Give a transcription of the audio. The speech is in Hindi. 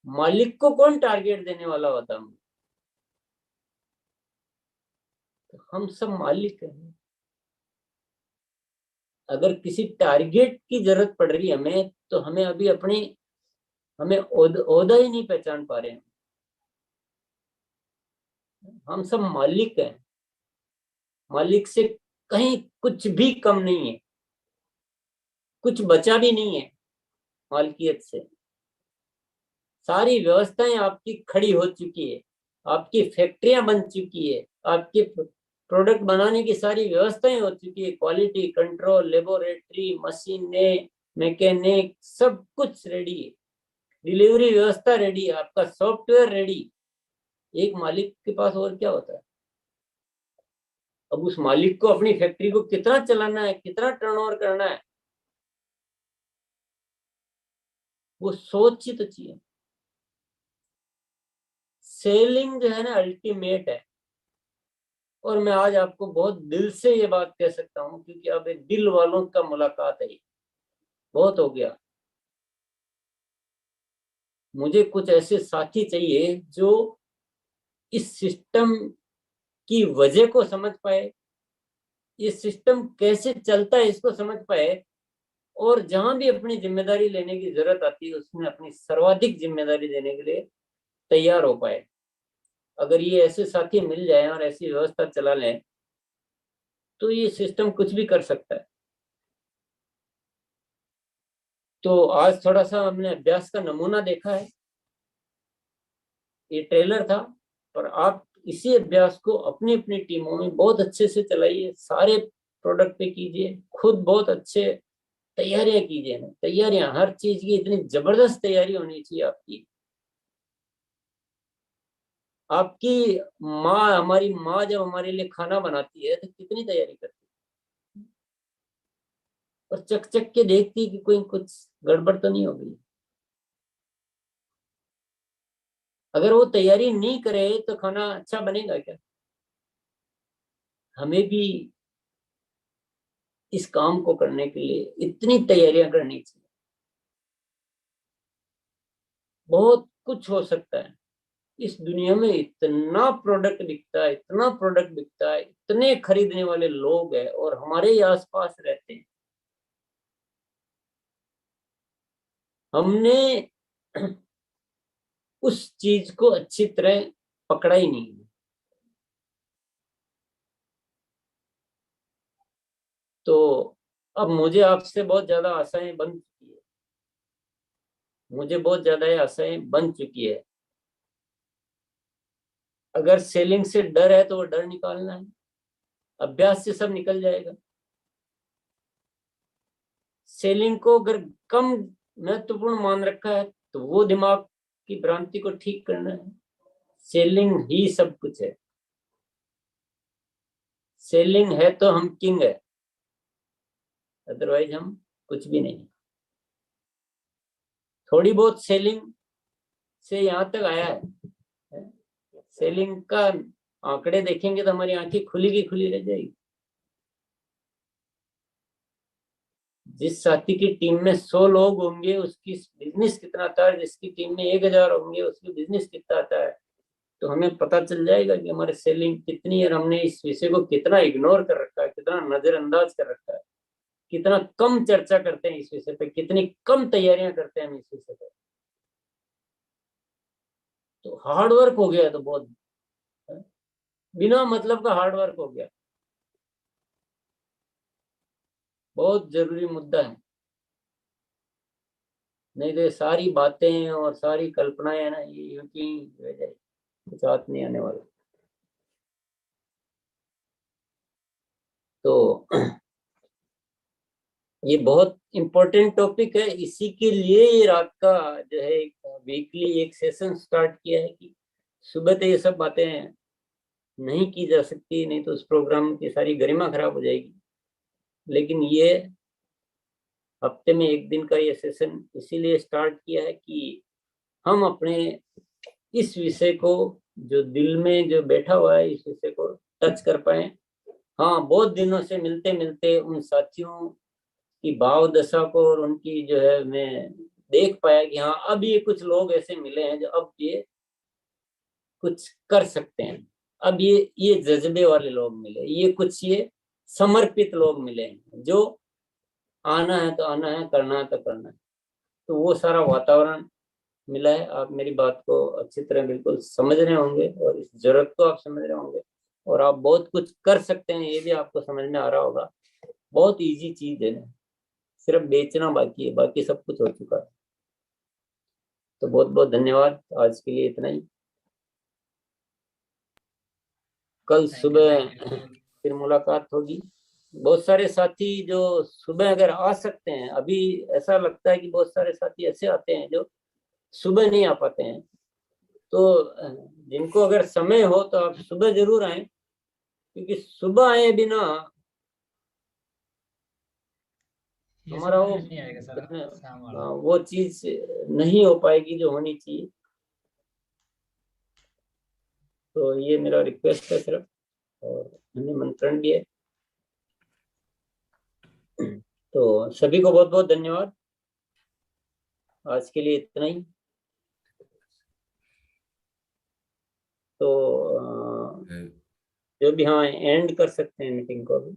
मालिक को कौन टारगेट देने वाला होता है? तो हम सब मालिक हैं। अगर किसी टारगेट की जरूरत पड़ रही है हमें, तो हमें अभी अपनी हमें ओहदा ही नहीं पहचान पा रहे हैं। हम सब मालिक हैं, मालिक से कहीं कुछ भी कम नहीं है, कुछ बचा भी नहीं है मालकियत से। सारी व्यवस्थाएं आपकी खड़ी हो चुकी है, आपकी फैक्ट्रियां बन चुकी है, आपके प्रोडक्ट बनाने की सारी व्यवस्थाएं हो चुकी है, क्वालिटी कंट्रोल, लेबोरेटरी, मशीनें, मैकेनिक, सब कुछ रेडी है, डिलीवरी व्यवस्था रेडी है, आपका सॉफ्टवेयर रेडी। एक मालिक के पास और क्या होता है? अब उस मालिक को अपनी फैक्ट्री को कितना चलाना है, कितना टर्नओवर करना है, वो सोच ही तो चाहिए। सेलिंग जो है ना, अल्टीमेट है। और मैं आज आपको बहुत दिल से ये बात कह सकता हूँ, क्योंकि अब एक दिल वालों का मुलाकात है, बहुत हो गया। मुझे कुछ ऐसे साथी चाहिए जो इस सिस्टम की वजह को समझ पाए, ये सिस्टम कैसे चलता है इसको समझ पाए, और जहां भी अपनी जिम्मेदारी लेने की जरूरत आती है उसमें अपनी सर्वाधिक जिम्मेदारी देने के लिए तैयार हो पाए। अगर ये ऐसे साथी मिल जाए और ऐसी व्यवस्था चला लें, तो ये सिस्टम कुछ भी कर सकता है। तो आज थोड़ा सा हमने अभ्यास का नमूना देखा है, ये ट्रेलर था, पर आप इसी अभ्यास को अपनी अपनी टीमों में बहुत अच्छे से चलाइए, सारे प्रोडक्ट पे कीजिए, खुद बहुत अच्छे तैयारियां कीजिए ना, तैयारियां हर चीज की इतनी जबरदस्त तैयारी होनी चाहिए आपकी। आपकी माँ, हमारी माँ जब हमारे लिए खाना बनाती है तो कितनी तैयारी करती है, और चक चक के देखती है कि कोई कुछ गड़बड़ तो नहीं हो गई। अगर वो तैयारी नहीं करे तो खाना अच्छा बनेगा क्या? हमें भी इस काम को करने के लिए इतनी तैयारियां करनी चाहिए। बहुत कुछ हो सकता है इस दुनिया में, इतना प्रोडक्ट बिकता है, इतना प्रोडक्ट बिकता है, इतने खरीदने वाले लोग हैं और हमारे ही आसपास रहते हैं। हमने उस चीज को अच्छी तरह पकड़ा ही नहीं। तो अब मुझे आपसे बहुत ज्यादा आशाएं बन चुकी है, मुझे बहुत ज्यादा आशाएं बन चुकी है। अगर सेलिंग से डर है तो वो डर निकालना है, अभ्यास से सब निकल जाएगा। सेलिंग को अगर कम महत्वपूर्ण मान रखा है तो वो दिमाग की भ्रांति को ठीक करना है। सेलिंग ही सब कुछ है, सेलिंग है तो हम किंग है, अदरवाइज हम कुछ भी नहीं। थोड़ी बहुत सेलिंग से यहाँ तक आया है, सेलिंग का आंकड़े देखेंगे तो हमारी आंखें खुली की खुली रह जाएगी। जिस साथी की टीम में 100 लोग होंगे उसकी बिजनेस कितना आता है, जिसकी टीम में 1000 होंगे उसकी बिजनेस कितना आता है, तो हमें पता चल जाएगा कि हमारे सेलिंग कितनी है, और हमने इस विषय को कितना इग्नोर कर रखा है, कितना नजरअंदाज कर रखा है, कितना कम चर्चा करते हैं इस विषय पे, कितनी कम तैयारियां करते हैं हम इस विषय पे। तो हार्ड वर्क हो गया, तो बहुत बिना मतलब का हार्ड वर्क हो गया, बहुत जरूरी मुद्दा है। नहीं तो सारी बातें और सारी कल्पनाएं है ना, ये यूं की रह जाएगी, कुछ हाथ नहीं आने वाला। तो ये बहुत इम्पोर्टेंट टॉपिक है, इसी के लिए ये रात का जो है वीकली एक सेशन स्टार्ट किया है कि सुबह तो ये सब बातें नहीं की जा सकती, नहीं तो उस प्रोग्राम की सारी गरिमा खराब हो जाएगी। लेकिन ये हफ्ते में एक दिन का ये सेशन इसीलिए स्टार्ट किया है कि हम अपने इस विषय को, जो दिल में जो बैठा हुआ है, इस विषय को टच कर पाए। हाँ, बहुत दिनों से मिलते मिलते उन साथियों की भाव दशा को और उनकी जो है मैं देख पाया कि हाँ अब ये कुछ लोग ऐसे मिले हैं जो अब ये कुछ कर सकते हैं, अब ये जज्बे वाले लोग मिले, ये कुछ ये समर्पित लोग मिले हैं, जो आना है तो आना है, करना है तो करना है। तो वो सारा वातावरण मिला है। आप मेरी बात को अच्छी तरह बिल्कुल समझ रहे होंगे और इस जरूरत को आप समझ रहे होंगे, और आप बहुत कुछ कर सकते हैं ये भी आपको समझ में आ रहा होगा। बहुत इजी चीज है, सिर्फ बेचना बाकी है, बाकी सब कुछ हो चुका है। तो बहुत बहुत धन्यवाद, आज के लिए इतना ही। कल सुबह फिर मुलाकात होगी। बहुत सारे साथी जो सुबह अगर आ सकते हैं, अभी ऐसा लगता है कि बहुत सारे साथी ऐसे आते हैं जो सुबह नहीं आ पाते हैं, तो जिनको अगर समय हो तो आप सुबह जरूर आए, क्योंकि सुबह आए बिना ये हमारा समझ में नहीं आएगा सर, शाम वाला। वो चीज नहीं हो पाएगी जो होनी चाहिए। तो ये मेरा रिक्वेस्ट है सिर्फ, और निमंत्रण भी है। तो सभी को बहुत बहुत धन्यवाद, आज के लिए इतना ही। तो जो भी, हाँ, एंड कर सकते हैं मीटिंग को भी।